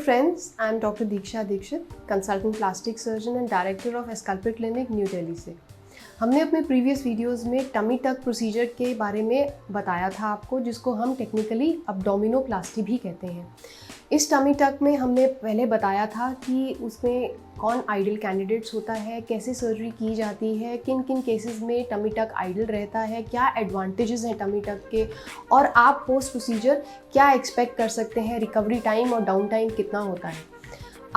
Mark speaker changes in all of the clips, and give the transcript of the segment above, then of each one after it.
Speaker 1: friends, I am Dr. Deeksha Dikshit, consultant plastic surgeon and director of Esculpit Clinic, New Delhi से। हमने अपने previous videos में tummy tuck procedure के बारे में बताया था आपको, जिसको हम टेक्निकली अब्डोमिनोप्लास्टी भी कहते हैं। इस टमी टक में हमने पहले बताया था कि उसमें कौन आइडियल कैंडिडेट्स होता है, कैसे सर्जरी की जाती है, किन किन केसेस में टमी टक आइडियल रहता है, क्या एडवांटेजेस हैं टमी टक के, और आप पोस्ट प्रोसीजर क्या एक्सपेक्ट कर सकते हैं, रिकवरी टाइम और डाउन टाइम कितना होता है।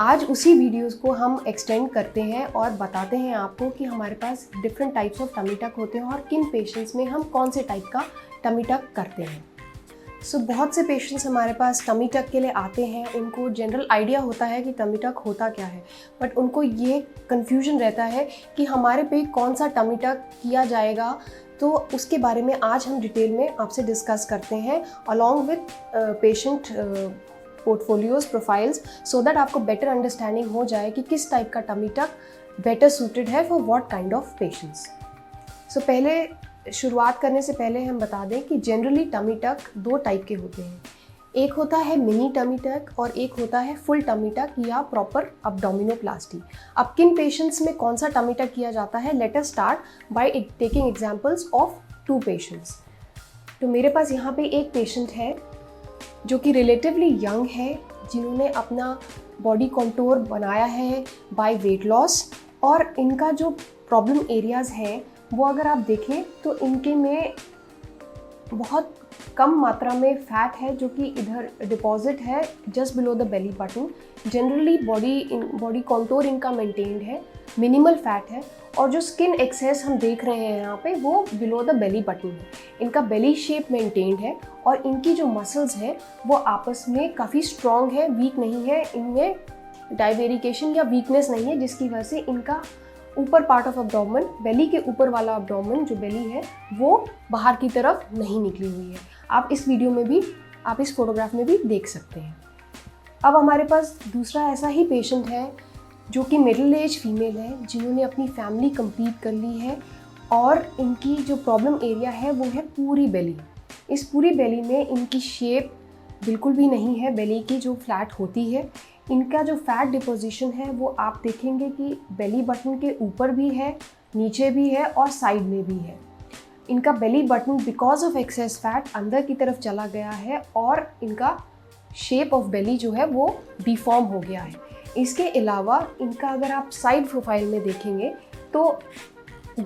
Speaker 1: आज उसी वीडियोस को हम एक्सटेंड करते हैं और बताते हैं आपको कि हमारे पास different types of tummy tuck होते हैं और किन पेशेंट्स में हम कौन से टाइप का टमी टक करते हैं। बहुत से पेशेंट्स हमारे पास टमी टक के लिए आते हैं, उनको जनरल आइडिया होता है कि टमी टक होता क्या है, बट उनको ये कन्फ्यूजन रहता है कि हमारे पे कौन सा टमी टक किया जाएगा। तो उसके बारे में आज हम डिटेल में आपसे डिस्कस करते हैं along with patient portfolios profiles, so that आपको बेटर अंडरस्टैंडिंग हो जाए कि किस टाइप का टमी टक बेटर सूटेड है for what kind of patients. पहले शुरुआत करने से पहले हम बता दें कि जनरली टमी टक दो टाइप के होते हैं। एक होता है मिनी टमी टक और एक होता है फुल टमी टक या प्रॉपर अब्डोमिनोप्लास्टी। अब किन पेशेंट्स में कौन सा टमी टक किया जाता है, let us start by taking examples of 2 patients. तो मेरे पास यहाँ पे एक पेशेंट है जो कि रिलेटिवली यंग है, जिन्होंने अपना बॉडी कॉन्टूर बनाया है बाय वेट लॉस, और इनका जो प्रॉब्लम एरियाज़ हैं वो अगर आप देखें तो इनके में बहुत कम मात्रा में फैट है जो कि इधर डिपॉजिट है just below the belly button. Generally body contour इनका मेंटेन्ड है, मिनिमल फैट है, और जो स्किन एक्सेस हम देख रहे हैं यहाँ पे वो बिलो द बेली बटन है। इनका बेली शेप मेंटेन्ड है और इनकी जो मसल्स हैं वो आपस में काफ़ी स्ट्रॉन्ग है, वीक नहीं है, इनमें डाइवेरिकेशन या वीकनेस नहीं है, जिसकी वजह से इनका ऊपर पार्ट ऑफ अब्डोमेन, बेली के ऊपर वाला अब्डोमेन जो बेली है वो बाहर की तरफ नहीं निकली हुई है। आप इस वीडियो में भी, आप इस फोटोग्राफ में भी देख सकते हैं। अब हमारे पास दूसरा ऐसा ही पेशेंट है जो कि मिडिल एज फीमेल है, जिन्होंने अपनी फैमिली कंप्लीट कर ली है, और इनकी जो प्रॉब्लम एरिया है वो है पूरी बेली। इस पूरी बेली में इनकी शेप बिल्कुल भी नहीं है बेली की जो फ्लैट होती है। इनका जो फैट डिपोजिशन है वो आप देखेंगे कि बेली बटन के ऊपर भी है, नीचे भी है और साइड में भी है। इनका belly button because of access fat अंदर की तरफ चला गया है और इनका शेप ऑफ बेली जो है वो डिफॉर्म हो गया है। इसके अलावा इनका अगर आप साइड प्रोफाइल में देखेंगे तो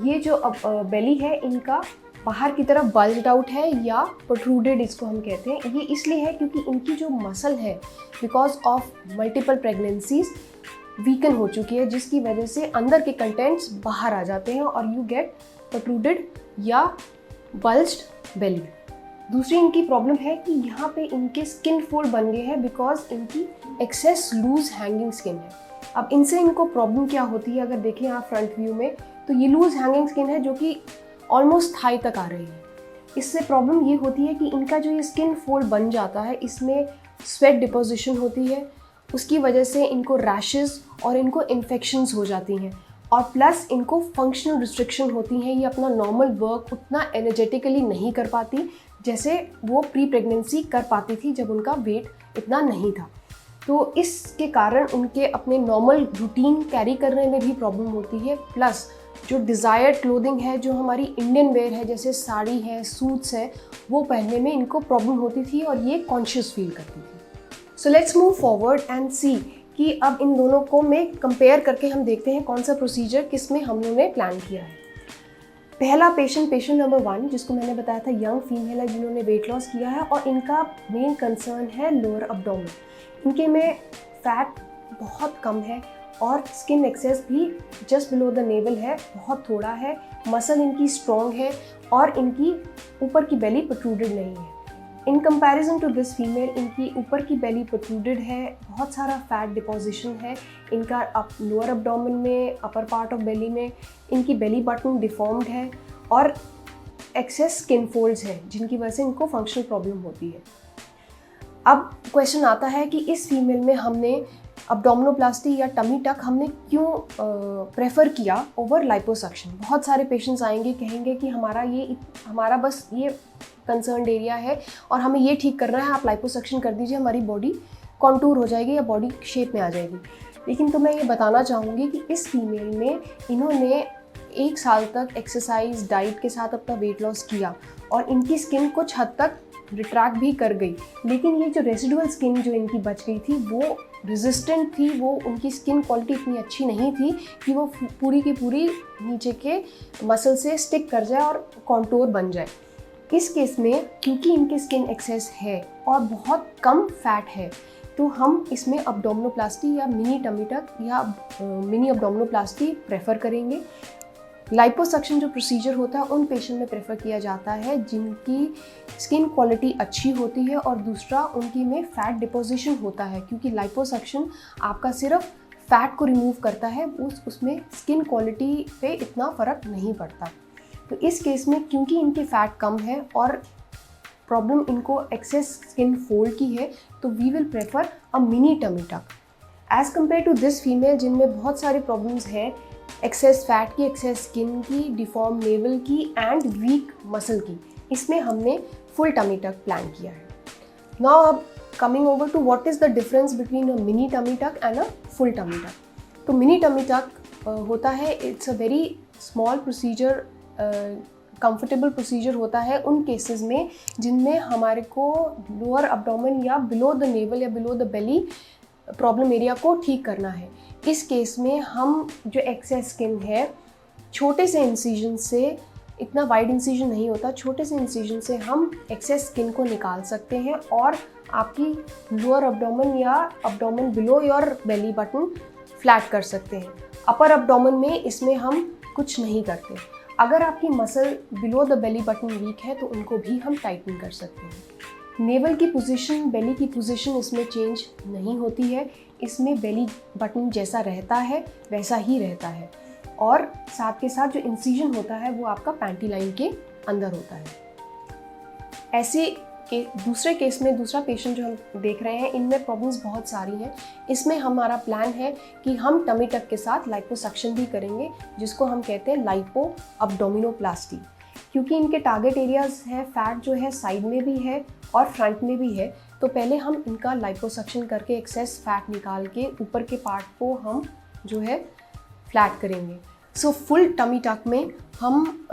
Speaker 1: ये जो बेली है इनका बाहर की तरफ बल्ज्ड आउट है या प्रोट्रूडेड इसको हम कहते हैं। ये इसलिए है क्योंकि इनकी जो मसल है because of multiple pregnancies weaken हो चुकी है, जिसकी वजह से अंदर के कंटेंट्स बाहर आ जाते हैं और यू गेट प्रोट्रूडेड या बल्ज्ड बेली। दूसरी इनकी प्रॉब्लम है कि यहाँ पे इनके स्किन फोल्ड बन गए हैं बिकॉज इनकी एक्सेस लूज हैंगिंग स्किन है। अब इनसे इनको प्रॉब्लम क्या होती है, अगर देखें आप फ्रंट व्यू में तो ये लूज हैंगिंग स्किन है जो कि ऑलमोस्ट थाई तक आ रही है। इससे प्रॉब्लम ये होती है कि इनका जो ये स्किन फोल्ड बन जाता है इसमें स्वेट डिपोजिशन होती है, उसकी वजह से इनको रैशेस और इनको इन्फेक्शंस हो जाती हैं, और प्लस इनको फंक्शनल रिस्ट्रिक्शन होती हैं। ये अपना नॉर्मल वर्क उतना एनर्जेटिकली नहीं कर पाती जैसे वो प्री प्रेगनेंसी कर पाती थी जब उनका वेट इतना नहीं था। तो इसके कारण उनके अपने नॉर्मल रूटीन कैरी करने में भी प्रॉब्लम होती है, प्लस जो डिज़ायर्ड क्लोथिंग है जो हमारी इंडियन वेयर है जैसे साड़ी है, सूट्स है, वो पहनने में इनको प्रॉब्लम होती थी और ये कॉन्शियस फील करती थी। So let's move forward and see कि अब इन दोनों को में कंपेयर करके हम देखते हैं कौन सा प्रोसीजर किस में हम लोगों ने प्लान किया है। पहला पेशेंट नंबर 1, जिसको मैंने बताया था यंग फीमेल है जिन्होंने वेट लॉस किया है और इनका मेन कंसर्न है लोअर अब्डोमेन। इनके में फैट बहुत कम है और स्किन एक्सेस भी जस्ट बिलो द नेवल है, बहुत थोड़ा है, मसल इनकी स्ट्रॉन्ग है और इनकी ऊपर की बेली प्रोट्रूडेड नहीं है। In comparison to this female इनकी ऊपर की बेली प्रोट्रूडेड है, बहुत सारा फैट डिपोजिशन है इनका लोअर अब्डोमेन में, अपर पार्ट ऑफ बेली में। इनकी बेली बटन डिफॉर्म्ड है और एक्सेस स्किन फोल्ड्स हैं जिनकी वजह से इनको फंक्शनल प्रॉब्लम होती है। अब क्वेश्चन आता है कि इस फीमेल में हमने अब्डोमिनोप्लास्टी या टमी टक हमने क्यों प्रेफर किया ओवर लाइपोसक्शन। बहुत सारे पेशेंट्स आएंगे, कहेंगे कि हमारा बस ये कंसर्न्ड एरिया है और हमें ये ठीक करना है, आप लाइपोसक्शन कर दीजिए, हमारी बॉडी कॉन्टूर हो जाएगी या बॉडी शेप में आ जाएगी। लेकिन तो मैं ये बताना चाहूँगी कि इस फीमेल में इन्होंने 1 साल तक एक्सरसाइज डाइट के साथ अपना वेट लॉस किया और इनकी स्किन कुछ हद तक रिट्रैक्ट भी कर गई, लेकिन ये जो रेसिडुअल स्किन जो इनकी बच गई थी वो रेजिस्टेंट थी, वो उनकी स्किन क्वालिटी इतनी अच्छी नहीं थी कि वो पूरी की पूरी नीचे के मसल से स्टिक कर जाए और कॉन्टूर बन जाए। इस केस में क्योंकि इनकी स्किन एक्सेस है और बहुत कम फैट है, तो हम इसमें अब्डोमिनोप्लास्टी या मिनी टमी टक या मिनी अब्डोमिनोप्लास्टी प्रेफर करेंगे। लाइपोसक्शन जो प्रोसीजर होता है उन पेशेंट में प्रेफर किया जाता है जिनकी स्किन क्वालिटी अच्छी होती है और दूसरा उनकी में फ़ैट डिपोजिशन होता है, क्योंकि लाइपोसक्शन आपका सिर्फ फ़ैट को रिमूव करता है, उसमें स्किन क्वालिटी पे इतना फ़र्क नहीं पड़ता। तो इस केस में क्योंकि इनके फ़ैट कम है और प्रॉब्लम इनको एक्सेस स्किन फोल्ड की है, तो we will prefer a mini tummy tuck as compare to this female जिनमें बहुत सारी प्रॉब्लम्स हैं, एक्सेस फैट की, एक्सेस स्किन की, डिफॉर्म नेवल की एंड वीक मसल की। इसमें हमने फुल टमी टक प्लान किया है। नाउ अब coming over to what is the difference between a mini tummy tuck and a full tummy tuck. तो मिनी टमी टक होता है, it's a very small procedure, comfortable procedure होता है उन केसेस में जिनमें हमारे को लोअर अब्डोमेन या बिलो द नेवल या below the belly problem area को ठीक करना है। इस केस में हम जो एक्सेस स्किन है, छोटे से इंसिजन से, इतना वाइड इंसिजन नहीं होता, छोटे से इंसिजन से हम एक्सेस स्किन को निकाल सकते हैं और आपकी लोअर अब्डोमेन या abdomen below your belly button flat कर सकते हैं। अपर अब्डोमेन में इसमें हम कुछ नहीं करते। अगर आपकी muscle below the belly button weak है तो उनको भी हम टाइटन कर सकते हैं। नेवल की पोजीशन, बेली की पोजीशन इसमें चेंज नहीं होती है, इसमें बेली बटन जैसा रहता है वैसा ही रहता है और साथ के साथ जो इंसिजन होता है वो आपका पैंटी लाइन के अंदर होता है। ऐसे के दूसरे केस में दूसरा पेशेंट जो हम देख रहे हैं, इनमें प्रॉब्लम्स बहुत सारी हैं। इसमें हमारा प्लान है कि हम टमी टक के साथ लाइपोसक्शन भी करेंगे, जिसको हम कहते हैं लाइपो अब्डोमिनोप्लास्टी। क्योंकि इनके टारगेट एरियाज हैं, फैट जो है साइड में भी है और फ्रंट में भी है, तो पहले हम इनका लाइपोसक्शन करके एक्सेस फैट निकाल के ऊपर के पार्ट को हम जो है फ्लैट करेंगे। सो फुल टमी टक में हम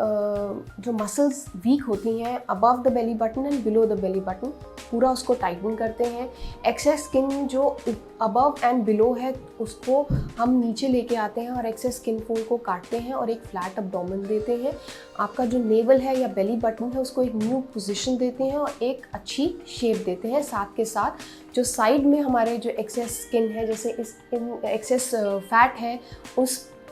Speaker 1: जो मसल्स वीक होती हैं above the belly button and below the belly button, पूरा उसको टाइटन करते हैं। एक्सेस स्किन जो अबव एंड बिलो है उसको हम नीचे लेके आते हैं और एक्सेस स्किन फोल्ड को काटते हैं और एक फ्लैट अब्डोमेन देते हैं। आपका जो नेवल है या बेली बटन है उसको एक न्यू पोजीशन देते हैं और एक अच्छी शेप देते हैं। साथ के साथ जो साइड में हमारे जो एक्सेस स्किन है, जैसे इस एक्सेस फैट है,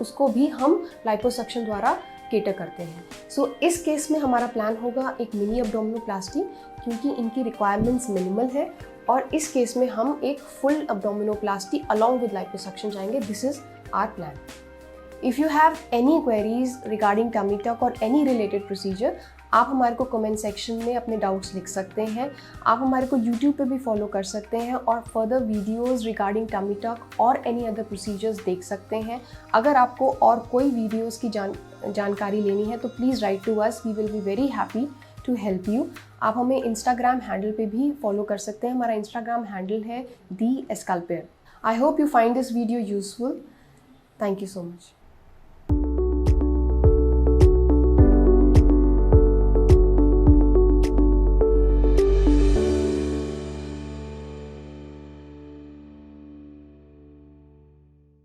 Speaker 1: उसको भी हम लाइपोसक्शन द्वारा केटर करते हैं। सो इस केस में हमारा प्लान होगा एक मिनी अब्डोमिनोप्लास्टी, क्योंकि इनकी रिक्वायरमेंट्स मिनिमल है और इस केस में हम एक full abdominoplasty along with liposuction जाएंगे। This is our plan. If you have any queries regarding tummy tuck और एनी रिलेटेड प्रोसीजर, आप हमारे को कमेंट सेक्शन में अपने डाउट्स लिख सकते हैं। आप हमारे को यूट्यूब पे भी फॉलो कर सकते हैं और further videos regarding tummy tuck और एनी अदर प्रोसीजर्स देख सकते हैं। अगर आपको और कोई वीडियोस की जानकारी लेनी है तो please write to us, we will be very happy to help you. आप हमें इंस्टाग्राम हैंडल पे भी फॉलो कर सकते हैं। हमारा इंस्टाग्राम हैंडल है दी एस्कल्पेयर। I hope you find this video useful. Thank you so much.